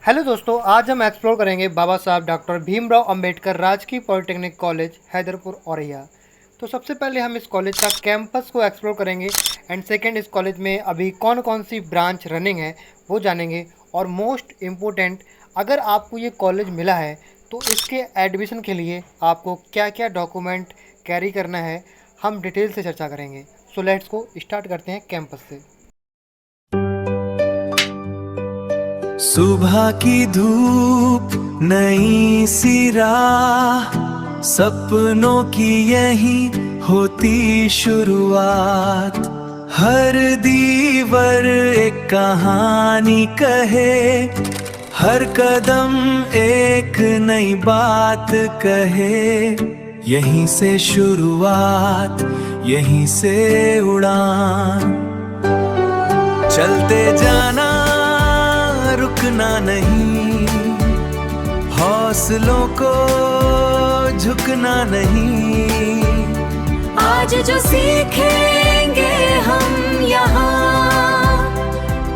Hello दोस्तों, आज हम एक्सप्लोर करेंगे बाबा साहब डॉक्टर भीमराव अंबेडकर राजकीय पॉलिटेक्निक कॉलेज हैदरपुर औरैया। तो सबसे पहले हम इस कॉलेज का कैंपस को एक्सप्लोर करेंगे एंड सेकंड इस कॉलेज में अभी कौन कौन सी ब्रांच रनिंग है वो जानेंगे। और मोस्ट इम्पोर्टेंट, अगर आपको ये कॉलेज मिला है तो इसके एडमिशन के लिए आपको क्या क्या डॉक्यूमेंट कैरी करना है, हम डिटेल से चर्चा करेंगे। सो लेट्स को स्टार्ट करते हैं कैंपस से। सुबह की धूप, नई सी राह, सपनों की यही होती शुरुआत। हर दीवार एक कहानी कहे, हर कदम एक नई बात कहे। यहीं से शुरुआत, यहीं से उड़ान, चलते जाना, रुकना नहीं, हौसलों को झुकना नहीं। आज जो सीखेंगे हम यहाँ,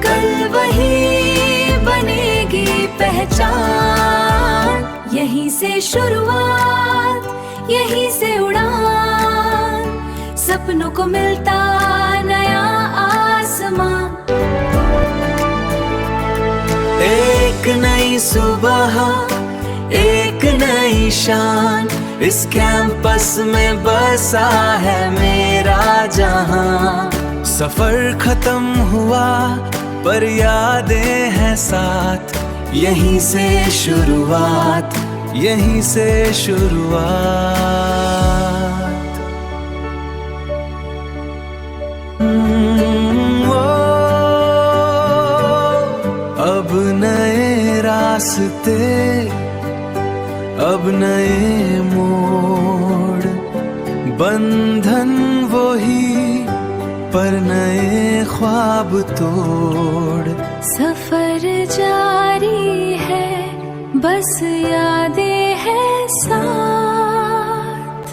कल वही बनेगी पहचान। यहीं से शुरुआत, यहीं से उड़ान, सपनों को मिलता नया आसमां। एक नई सुबह, एक नई शान, इस कैंपस में बसा है मेरा जहां। सफर खत्म हुआ पर यादें हैं साथ, यहीं से शुरुआत, यहीं से शुरुआत। अब नए रास्ते, अब नए मोड़, बंधन वही पर नए ख्वाब तोड़। सफर जारी है, बस यादें हैं साथ।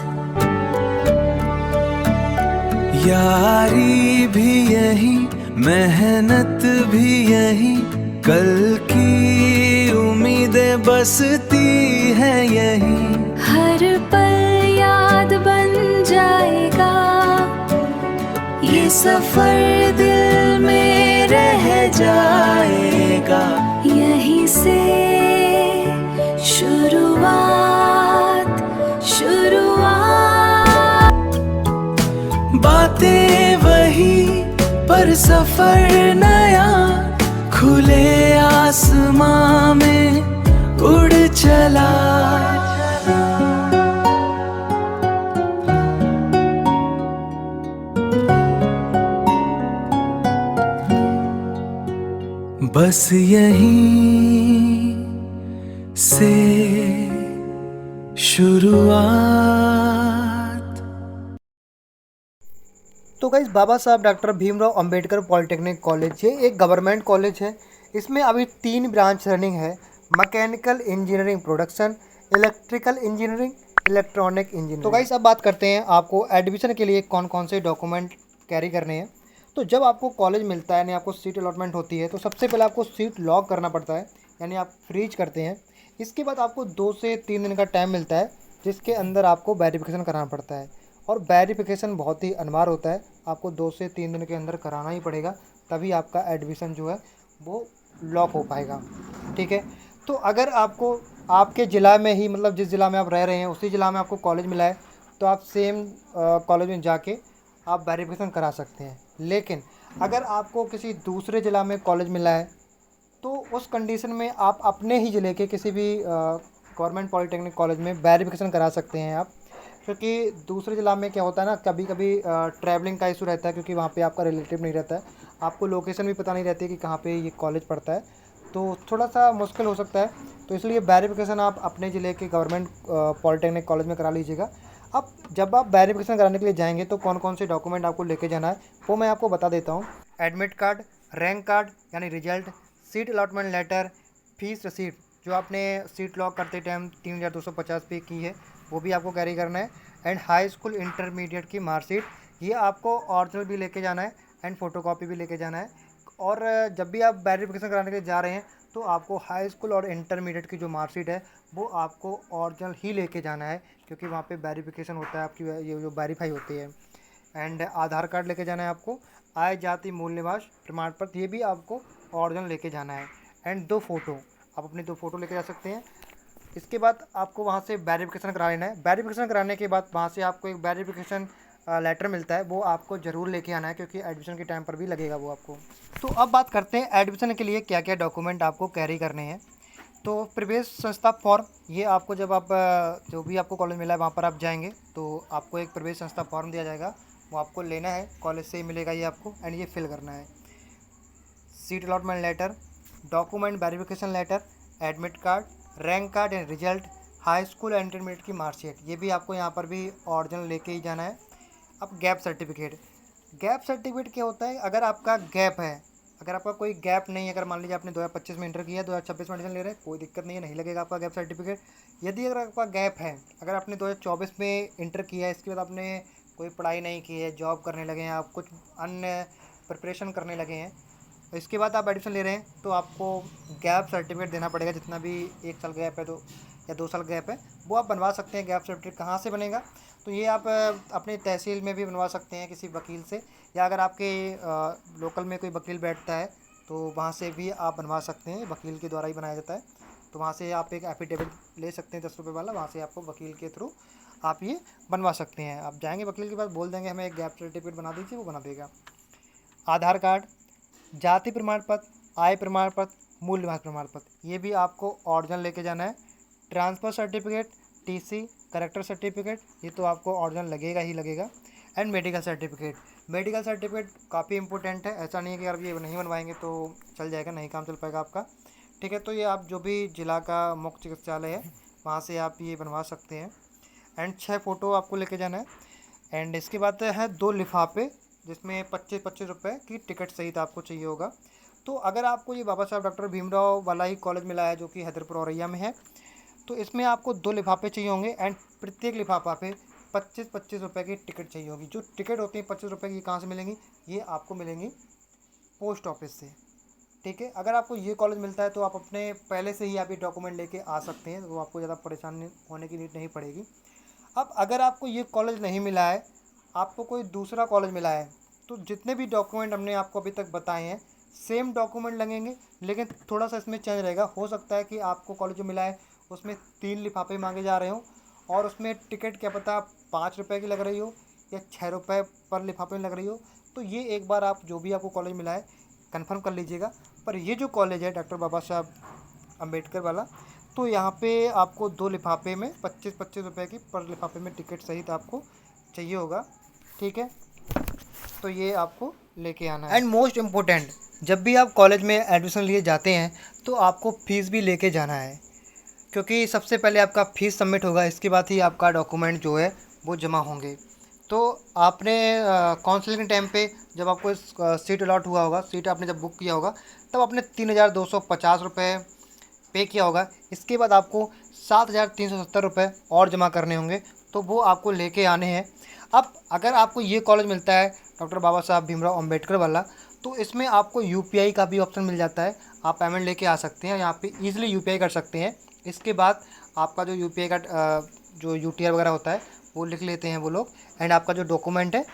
यारी भी यही, मेहनत भी यही, कल की उम्मीदें बसती है यहीं। हर पल याद बन जाएगा, ये सफर दिल में रह जाएगा। यहीं से शुरुआत, शुरुआत। बातें वही पर सफर नया, खुले आसमां में उड़ चला। बस यहीं से शुरुआत। तो गाइस, बाबा साहब doctor Bhimrao Ambedkar polytechnic college ये एक गवर्नमेंट कॉलेज है। इसमें अभी 3 ब्रांच रनिंग है: mechanical engineering production, electrical engineering, electronic engineering. तो गाइस, अब बात करते हैं आपको एडमिशन के लिए कौन कौन से डॉक्यूमेंट कैरी करने हैं। तो जब आपको कॉलेज मिलता है यानी आपको सीट अलॉटमेंट होती है, तो सबसे पहले आपको सीट लॉक करना पड़ता है, यानी आप फ्रीज करते हैं। इसके बाद आपको 2 से 3 दिन का टाइम मिलता है, जिसके अंदर आपको वेरिफिकेशन कराना पड़ता है। और वेरिफिकेशन बहुत ही अनिवार्य होता है, आपको 2 से 3 दिन के अंदर कराना ही पड़ेगा, तभी आपका एडमिशन जो है वो लॉक हो पाएगा। ठीक है। तो अगर आपको आपके ज़िला में ही, मतलब जिस ज़िला में आप रह रहे हैं उसी ज़िला में आपको कॉलेज मिला है, तो आप सेम कॉलेज में जाके आप वेरिफिकेशन करा सकते हैं। लेकिन अगर आपको किसी दूसरे ज़िला में कॉलेज मिला है, तो उस कंडीशन में आप अपने ही ज़िले के किसी भी गवर्नमेंट पॉलिटेक्निक कॉलेज में वेरिफिकेशन करा सकते हैं आप। क्योंकि दूसरे ज़िला में क्या होता है ना, कभी कभी ट्रैवलिंग का इशू रहता है, क्योंकि वहाँ पे आपका रिलेटिव नहीं रहता है, आपको लोकेशन भी पता नहीं रहती है कि कहाँ पे ये कॉलेज पड़ता है, तो थोड़ा सा मुश्किल हो सकता है। तो इसलिए वेरिफिकेशन आप अपने ज़िले के गवर्नमेंट पॉलिटेक्निक कॉलेज में करा लीजिएगा। अब जब आप वेरिफिकेशन कराने के लिए जाएंगे तो कौन कौन से डॉक्यूमेंट आपको लेके जाना है वो मैं आपको बता देता हूँ। एडमिट कार्ड, रैंक कार्ड यानी result, seat allotment letter, fees रसीट जो आपने सीट लॉक करते टाइम 3250 पे की है वो भी आपको कैरी करना है, एंड हाई स्कूल इंटरमीडिएट की मार्कशीट, ये आपको ओरिजिनल भी लेके जाना है एंड फ़ोटोकॉपी भी लेके जाना है। और जब भी आप वेरिफिकेशन कराने के लिए जा रहे हैं तो आपको हाई स्कूल और इंटरमीडिएट की जो मार्कशीट है वो आपको ओरिजिनल ही लेके जाना है, क्योंकि वहाँ पे वेरिफिकेशन होता है आपकी, ये जो वेरीफाई होती है। एंड आधार कार्ड लेके जाना है आपको, आय जाति मूल निवास प्रमाण पत्र ये भी आपको ओरिजिनल लेके जाना है। एंड 2 फ़ोटो, आप अपनी 2 फ़ोटो लेके जा सकते हैं। इसके बाद आपको वहाँ से वेरिफिकेशन करा लेना है। वेरिफिकेशन कराने के बाद वहाँ से आपको एक वेरिफिकेशन लेटर मिलता है, वो आपको ज़रूर लेके आना है, क्योंकि एडमिशन के टाइम पर भी लगेगा वो आपको। तो अब बात करते हैं एडमिशन के लिए क्या क्या डॉक्यूमेंट आपको कैरी करने हैं। तो प्रवेश संस्था फॉर्म, ये आपको जब आप जो भी आपको कॉलेज मिला है वहाँ पर आप जाएंगे तो आपको एक प्रवेश संस्था फॉर्म दिया जाएगा, वो आपको लेना है, कॉलेज से ही मिलेगा ये आपको, एंड ये फिल करना है। Seat allotment letter, document verification letter, admit card, rank card and result, high school and intermediate की मार्कशीट, ये भी आपको यहाँ पर भी ओरिजिनल लेके ही जाना है। अब गैप सर्टिफिकेट, गैप सर्टिफिकेट क्या होता है, अगर आपका गैप है, अगर आपका कोई गैप नहीं है, अगर मान लीजिए आपने 2025 में इंटर किया है, 2026 में एडमिशन ले रहे हैं, कोई दिक्कत नहीं है, नहीं लगेगा आपका गैप सर्टिफिकेट। यदि अगर आपका गैप है, अगर आपने 2024 में इंटर किया है, इसके बाद आपने कोई पढ़ाई नहीं की है, जॉब करने लगे हैं, आप कुछ अन्य प्रिपरेशन करने लगे हैं, इसके बाद आप एडमिशन ले रहे हैं, तो आपको गैप सर्टिफिकेट देना पड़ेगा। जितना भी 1 साल गैप है तो या 2 साल गैप है वो आप बनवा सकते हैं। गैप सर्टिफिकेट कहाँ से बनेगा, तो ये आप अपने तहसील में भी बनवा सकते हैं किसी वकील से, या अगर आपके लोकल में कोई वकील बैठता है तो वहाँ से भी आप बनवा सकते हैं, वकील के द्वारा ही बनाया जाता है। तो वहाँ से आप एक एफिडेविट ले सकते हैं 10 रुपये वाला, वहाँ से आपको वकील के थ्रू आप ये बनवा सकते हैं। आप जाएंगे वकील के पास, बोल देंगे हमें एक गैप सर्टिफिकेट बना दीजिए, वो बना देगा। आधार कार्ड, जाति प्रमाण पत्र, आय प्रमाण पत्र, मूल निवास प्रमाण पत्र, ये भी आपको ओरिजिनल लेके जाना है। Transfer certificate, TC, character certificate, ये तो आपको ओरिजिनल लगेगा ही लगेगा। And medical certificate, medical certificate काफ़ी इंपॉर्टेंट है, ऐसा नहीं है कि आप ये नहीं बनवाएंगे तो चल जाएगा, नहीं काम चल पाएगा आपका, ठीक है। तो ये आप जो भी जिला का मुख्य चिकित्सालय है वहाँ से आप ये बनवा सकते हैं। एंड 6 फ़ोटो आपको लेके जाना है। एंड इसके बाद है 2 लिफाफे, जिसमें 25-25 रुपये की टिकट सहित आपको चाहिए होगा। तो अगर आपको ये बाबा साहब डॉक्टर भीमराव वाला ही कॉलेज मिला है जो कि हैदरपुर औरैया में है, तो इसमें आपको 2 लिफाफे चाहिए होंगे। एंड प्रत्येक लिफाफा पे 25-25 रुपये की टिकट चाहिए होगी। जो टिकट होती है 25 रुपये की, कहाँ से मिलेंगी, ये आपको मिलेंगी पोस्ट ऑफिस से, ठीक है। अगर आपको ये कॉलेज मिलता है तो आप अपने पहले से ही आप ये डॉक्यूमेंट लेके आ सकते हैं, तो आपको ज़्यादा परेशानी होने की नीड नहीं पड़ेगी। अब अगर आपको ये कॉलेज नहीं मिला है, आपको कोई दूसरा कॉलेज मिला है, तो जितने भी डॉक्यूमेंट हमने आपको अभी तक बताए हैं सेम डॉक्यूमेंट लगेंगे, लेकिन थोड़ा सा इसमें चेंज रहेगा। हो सकता है कि आपको कॉलेज जो मिला है उसमें 3 लिफाफे मांगे जा रहे हो, और उसमें टिकट क्या पता 5 रुपये की लग रही हो या 6 रुपये पर लिफाफे में लग रही हो। तो ये एक बार आप जो भी आपको कॉलेज मिला है कंफर्म कर लीजिएगा। पर ये जो कॉलेज है डॉक्टर बाबा साहब अम्बेडकर वाला, तो यहाँ पे आपको 2 लिफाफे में 25-25 रुपये की पर लिफाफे में टिकट सहित आपको चाहिए होगा, ठीक है। तो ये आपको लेके आना है। एंड मोस्ट इम्पोर्टेंट, जब भी आप कॉलेज में एडमिशन लिए जाते हैं तो आपको फ़ीस भी लेके जाना है, क्योंकि सबसे पहले आपका फ़ीस सबमिट होगा, इसके बाद ही आपका डॉक्यूमेंट जो है वो जमा होंगे। तो आपने काउंसलिंग के टाइम पे जब आपको सीट अलॉट हुआ होगा, सीट आपने जब बुक किया होगा, तब आपने 3,250 रुपये पे किया होगा। इसके बाद आपको 7,370 रुपये और जमा करने होंगे, तो वो आपको लेके आने हैं। अब अगर आपको ये कॉलेज मिलता है डॉक्टर बाबा साहब भीमराव अम्बेडकर वाला, तो इसमें आपको यूपीआई का भी ऑप्शन मिल जाता है, आप पेमेंट लेके आ सकते हैं, यहाँ पे ईजिली यूपीआई कर सकते हैं। इसके बाद आपका जो यूपीआई का जो यूटीआर वगैरह होता है वो लिख लेते हैं वो लोग। एंड आपका जो डॉक्यूमेंट है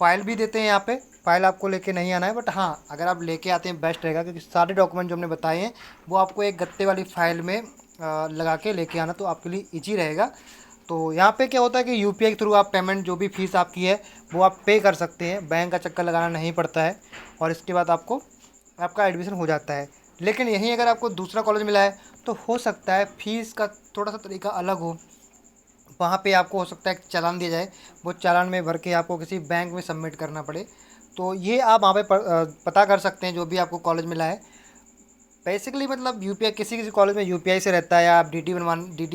फ़ाइल भी देते हैं यहाँ पे, फ़ाइल आपको लेके नहीं आना है, बट हाँ अगर आप लेके आते हैं बेस्ट रहेगा, क्योंकि सारे डॉक्यूमेंट जो हमने बताए हैं वो आपको एक गत्ते वाली फ़ाइल में लगा के लेके आना, तो आपके लिए ईजी रहेगा। तो यहाँ पे क्या होता है कि यूपीआई के थ्रू आप पेमेंट जो भी फ़ीस आपकी है वो आप पे कर सकते हैं, बैंक का चक्कर लगाना नहीं पड़ता है, और इसके बाद आपको आपका एडमिशन हो जाता है। लेकिन यहीं अगर आपको दूसरा कॉलेज मिला है तो हो सकता है फ़ीस का थोड़ा सा तरीका अलग हो, वहाँ पे आपको हो सकता है एक चालान दिया जाए, वो चालान में भर के आपको किसी बैंक में सबमिट करना पड़े। तो ये आप वहाँ पे पता कर सकते हैं जो भी आपको कॉलेज मिला है। बेसिकली मतलब यूपीआई किसी किसी कॉलेज में यूपीआई से रहता है, या आप डीडी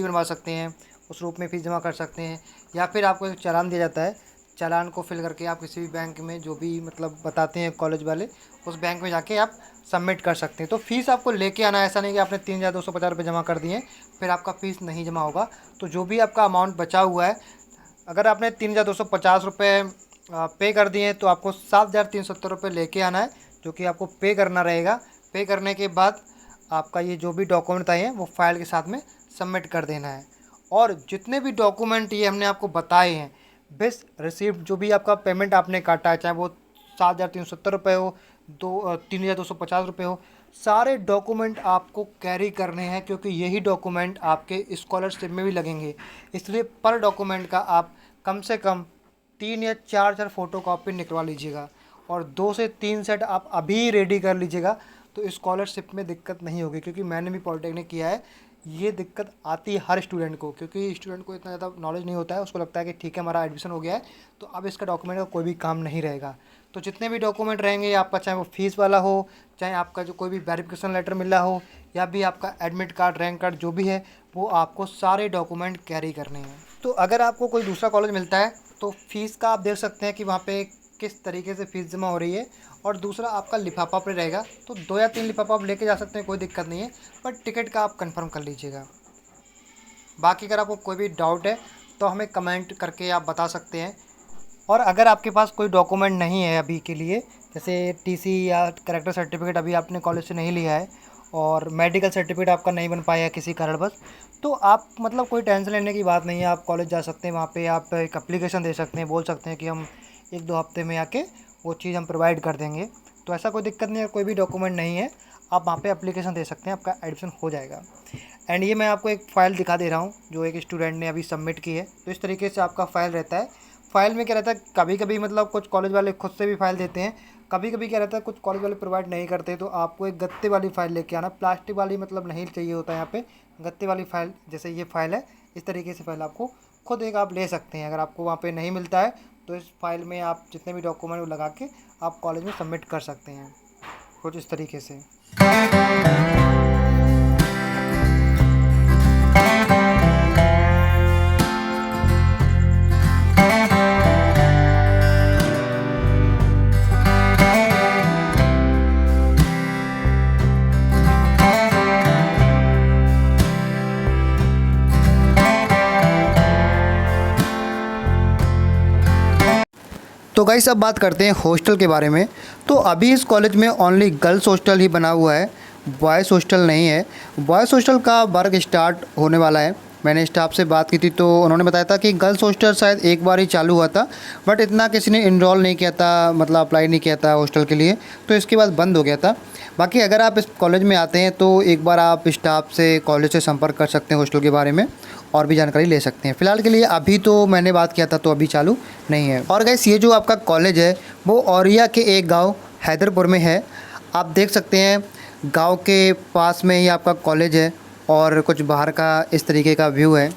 बनवा सकते हैं, उस रूप में फ़ीस जमा कर सकते हैं, या फिर आपको एक चालान दिया जाता है, चालान को फिल करके आप किसी भी बैंक में जो भी मतलब बताते हैं कॉलेज वाले, उस बैंक में जाके आप सबमिट कर सकते हैं। तो फ़ीस आपको लेके आना है, ऐसा नहीं कि आपने 3,250 रुपये जमा कर दिए फिर आपका फ़ीस नहीं जमा होगा। तो जो भी आपका अमाउंट बचा हुआ है, अगर आपने 3,250 रुपये पे कर दिए तो आपको 7,370 रुपये लेके आना है, जो कि आपको पे करना रहेगा। पे करने के बाद आपका ये जो भी डॉक्यूमेंट आए हैं वो फाइल के साथ में सबमिट कर देना है। और जितने भी डॉक्यूमेंट ये हमने आपको बताए हैं, बेस रिसिप्ट जो भी आपका पेमेंट आपने काटा है, चाहे वो 7,370 हो, 3,250 हो, सारे डॉक्यूमेंट आपको कैरी करने हैं, क्योंकि यही डॉक्यूमेंट आपके स्कॉलरशिप में भी लगेंगे। इसलिए पर डॉक्यूमेंट का आप कम से कम 3 या 4 फ़ोटो कॉपी निकलवा लीजिएगा और 2 से 3 सेट आप अभी रेडी कर लीजिएगा, तो स्कॉलरशिप में दिक्कत नहीं होगी। क्योंकि मैंने भी पॉलिटेक्निक किया है, ये दिक्कत आती है हर स्टूडेंट को, क्योंकि स्टूडेंट को इतना ज़्यादा नॉलेज नहीं होता है। उसको लगता है कि ठीक है हमारा एडमिशन हो गया है तो अब इसका डॉक्यूमेंट का कोई भी काम नहीं रहेगा। तो जितने भी डॉक्यूमेंट रहेंगे आपका, चाहे वो फीस वाला हो, चाहे आपका जो कोई भी वेरिफिकेशन लेटर मिला हो, या भी आपका एडमिट कार्ड, रैंक कार्ड जो भी है, वो आपको सारे डॉक्यूमेंट कैरी करने हैं। तो अगर आपको कोई दूसरा कॉलेज मिलता है तो फ़ीस का आप देख सकते हैं कि वहाँ पे किस तरीके से फ़ीस जमा हो रही है। और दूसरा आपका लिफाफा पे रहेगा, तो 2 या 3 लिफाफा आप लेके जा सकते हैं, कोई दिक्कत नहीं है, पर टिकट का आप कंफर्म कर लीजिएगा। बाकी अगर आपको कोई भी डाउट है तो हमें कमेंट करके आप बता सकते हैं। और अगर आपके पास कोई डॉक्यूमेंट नहीं है अभी के लिए, जैसे टीसी या कैरेक्टर सर्टिफिकेट अभी आपने कॉलेज से नहीं लिया है और मेडिकल सर्टिफिकेट आपका नहीं बन पाया है किसी कारणवश, तो आप मतलब कोई टेंशन लेने की बात नहीं है। आप कॉलेज जा सकते हैं, वहाँ पे आप एक एप्लीकेशन दे सकते हैं, बोल सकते हैं कि हम 1-2 हफ्ते में आके वो चीज़ हम प्रोवाइड कर देंगे। तो ऐसा कोई दिक्कत नहीं है, कोई भी डॉक्यूमेंट नहीं है, आप वहाँ पे एप्लीकेशन दे सकते हैं, आपका एडमिशन हो जाएगा। एंड ये मैं आपको एक फ़ाइल दिखा दे रहा हूँ जो एक स्टूडेंट ने अभी सबमिट की है। तो इस तरीके से आपका फ़ाइल रहता है। फ़ाइल में क्या रहता है, कभी कभी मतलब कुछ कॉलेज वाले खुद से भी फ़ाइल देते हैं, कभी कभी क्या रहता है कुछ कॉलेज वाले प्रोवाइड नहीं करते, तो आपको एक गत्ते वाली फ़ाइल लेके आना। प्लास्टिक वाली मतलब नहीं चाहिए होता है यहाँ पे, गत्ते वाली फ़ाइल जैसे ये फ़ाइल है, इस तरीके से फ़ाइल आपको खुद एक आप ले सकते हैं। अगर आपको वहाँ पे नहीं मिलता है तो इस फाइल में आप जितने भी डॉक्यूमेंट लगा के आप कॉलेज में सबमिट कर सकते हैं, कुछ इस तरीके से। तो गाइस अब बात करते हैं हॉस्टल के बारे में। तो अभी इस कॉलेज में ओनली गर्ल्स हॉस्टल ही बना हुआ है, बॉयज़ हॉस्टल नहीं है। बॉयज़ हॉस्टल का वर्क स्टार्ट होने वाला है। मैंने स्टाफ से बात की थी तो उन्होंने बताया था कि गर्ल्स हॉस्टल शायद एक बार ही चालू हुआ था, बट इतना किसी ने इनरोल नहीं किया था, मतलब अप्लाई नहीं किया था हॉस्टल के लिए, तो इसके बाद बंद हो गया था। बाकी अगर आप इस कॉलेज में आते हैं तो एक बार आप स्टाफ से, कॉलेज से संपर्क कर सकते हैं हॉस्टल के बारे में और भी जानकारी ले सकते हैं। फ़िलहाल के लिए अभी तो मैंने बात किया था तो अभी चालू नहीं है। और गाइस ये जो आपका कॉलेज है वो औरिया के एक गांव हैदरपुर में है। आप देख सकते हैं गांव के पास में ही आपका कॉलेज है और कुछ बाहर का इस तरीके का व्यू है।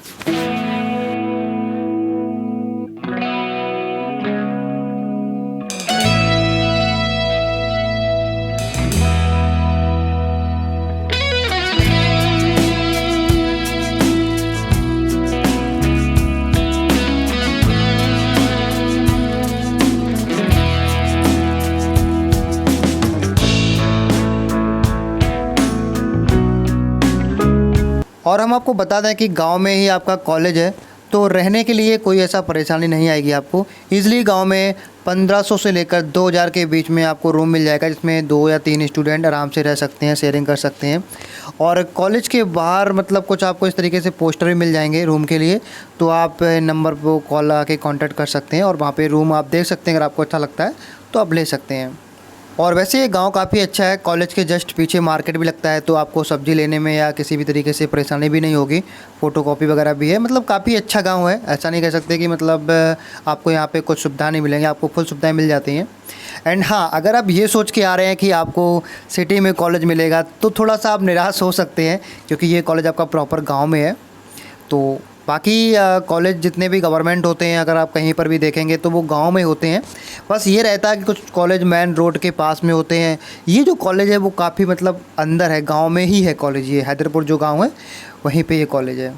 और हम आपको बता दें कि गांव में ही आपका कॉलेज है, तो रहने के लिए कोई ऐसा परेशानी नहीं आएगी आपको। ईज़िली गांव में 1500 से लेकर 2000 के बीच में आपको रूम मिल जाएगा, जिसमें 2 या 3 स्टूडेंट आराम से रह सकते हैं, शेयरिंग कर सकते हैं। और कॉलेज के बाहर मतलब कुछ आपको इस तरीके से पोस्टर भी मिल जाएंगे रूम के लिए, तो आप नंबर पर कॉल लगा के कॉन्टैक्ट कर सकते हैं और वहाँ पर रूम आप देख सकते हैं। अगर आपको अच्छा लगता है तो आप ले सकते हैं। और वैसे ये गांव काफ़ी अच्छा है, कॉलेज के जस्ट पीछे मार्केट भी लगता है, तो आपको सब्ज़ी लेने में या किसी भी तरीके से परेशानी भी नहीं होगी। फ़ोटोकॉपी वगैरह भी है, मतलब काफ़ी अच्छा गांव है। ऐसा नहीं कह सकते कि मतलब आपको यहाँ पे कुछ सुविधा नहीं मिलेंगी, आपको फुल सुविधाएं मिल जाती हैं। एंड हाँ, अगर आप ये सोच के आ रहे हैं कि आपको सिटी में कॉलेज मिलेगा तो थोड़ा सा आप निराश हो सकते हैं, क्योंकि ये कॉलेज आपका प्रॉपर गाँव में है। तो बाकी कॉलेज जितने भी गवर्नमेंट होते हैं, अगर आप कहीं पर भी देखेंगे तो वो गांव में होते हैं। बस ये रहता है कि कुछ कॉलेज मेन रोड के पास में होते हैं। ये जो कॉलेज है वो काफ़ी मतलब अंदर है, गांव में ही है कॉलेज। ये हैदरपुर जो गांव है वहीं पे ये कॉलेज है।